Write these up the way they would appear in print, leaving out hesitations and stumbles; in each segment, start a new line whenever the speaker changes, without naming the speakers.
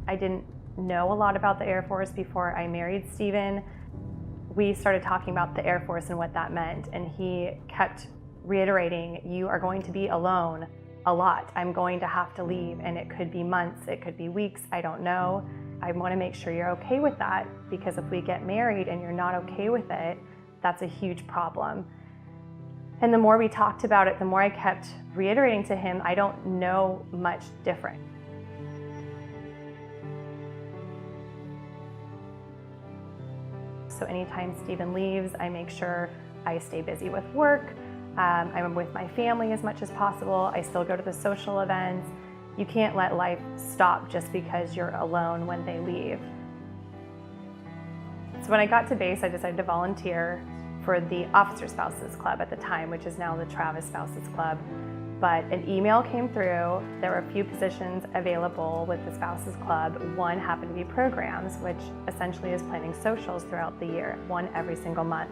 I didn't know a lot about the Air Force before I married Stephen. We started talking about the Air Force and what that meant, and he kept reiterating, you are going to be alone a lot. I'm going to have to leave, and it could be months, it could be weeks, I don't know. I want to make sure you're okay with that, because if we get married and you're not okay with it, that's a huge problem. And the more we talked about it, the more I kept reiterating to him, I don't know much different. So anytime Stephen leaves, I make sure I stay busy with work. I'm with my family as much as possible. I still go to the social events. You can't let life stop just because you're alone when they leave. So when I got to base, I decided to volunteer for the Officer Spouses Club at the time, which is now the Travis Spouses Club. But an email came through. There were a few positions available with the Spouses Club. One happened to be programs, which essentially is planning socials throughout the year, one every single month.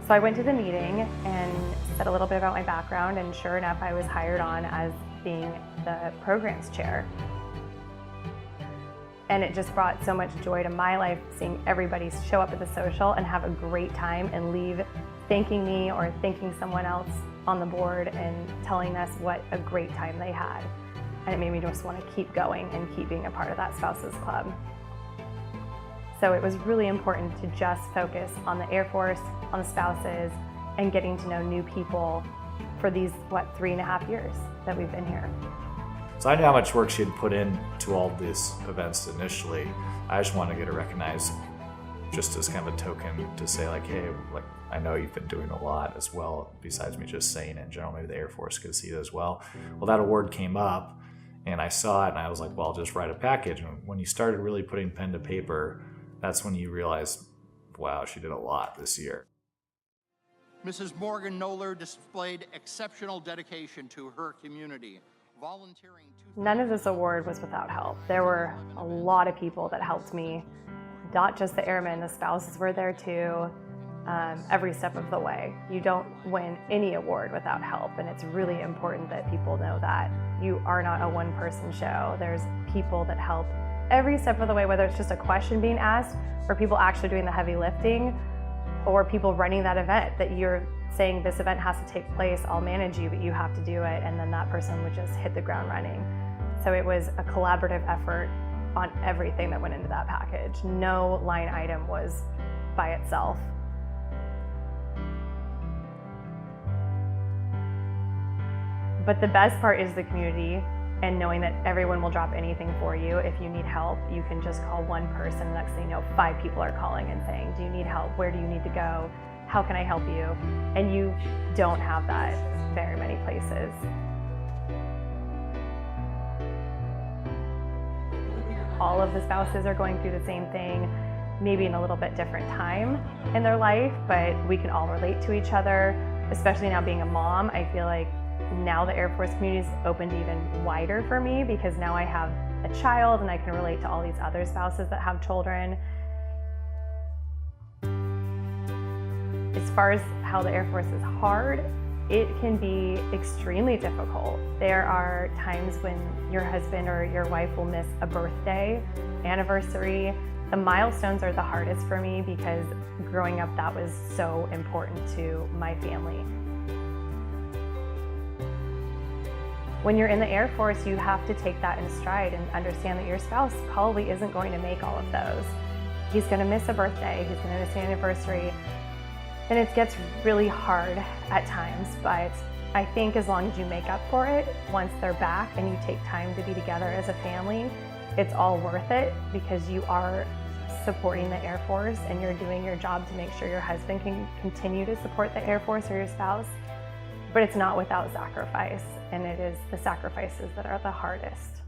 So I went to the meeting and said a little bit about my background, and sure enough, I was hired on as being the programs chair. And it just brought so much joy to my life, seeing everybody show up at the social and have a great time and leave thanking me or thanking someone else on the board and telling us what a great time they had. And it made me just want to keep going and keep being a part of that Spouses Club. So it was really important to just focus on the Air Force, on the spouses, and getting to know new people for these, 3.5 years that we've been here.
So I knew how much work she had put into all these events initially. I just wanted to get her recognized just as kind of a token to say like, hey, like, I know you've been doing a lot as well, besides me just saying it in general. Maybe the Air Force could see it as well. Well, that award came up and I saw it and I was like, well, I'll just write a package. And when you started really putting pen to paper, that's when you realize, wow, she did a lot this year.
Mrs. Morgan Noller displayed exceptional dedication to her community, volunteering.
None of this award was without help. There were a lot of people that helped me, not just the airmen, the spouses were there too, every step of the way. You don't win any award without help, and it's really important that people know that. You are not a one-person show. There's people that help every step of the way, whether it's just a question being asked, or people actually doing the heavy lifting, or people running that event, that you're saying this event has to take place, I'll manage you, but you have to do it, and then that person would just hit the ground running. So it was a collaborative effort on everything that went into that package. No line item was by itself. But the best part is the community, and knowing that everyone will drop anything for you. If you need help, you can just call one person. Next thing you know, 5 people are calling and saying, do you need help? Where do you need to go? How can I help you? And you don't have that very many places. All of the spouses are going through the same thing, maybe in a little bit different time in their life, but we can all relate to each other. Especially now being a mom, I feel like now the Air Force community is opened even wider for me, because now I have a child and I can relate to all these other spouses that have children. As far as how the Air Force is hard, it can be extremely difficult. There are times when your husband or your wife will miss a birthday, anniversary. The milestones are the hardest for me, because growing up that was so important to my family. When you're in the Air Force, you have to take that in stride and understand that your spouse probably isn't going to make all of those. He's going to miss a birthday, he's going to miss an anniversary, and it gets really hard at times, but I think as long as you make up for it, once they're back and you take time to be together as a family, it's all worth it, because you are supporting the Air Force and you're doing your job to make sure your husband can continue to support the Air Force or your spouse. But it's not without sacrifice, and it is the sacrifices that are the hardest.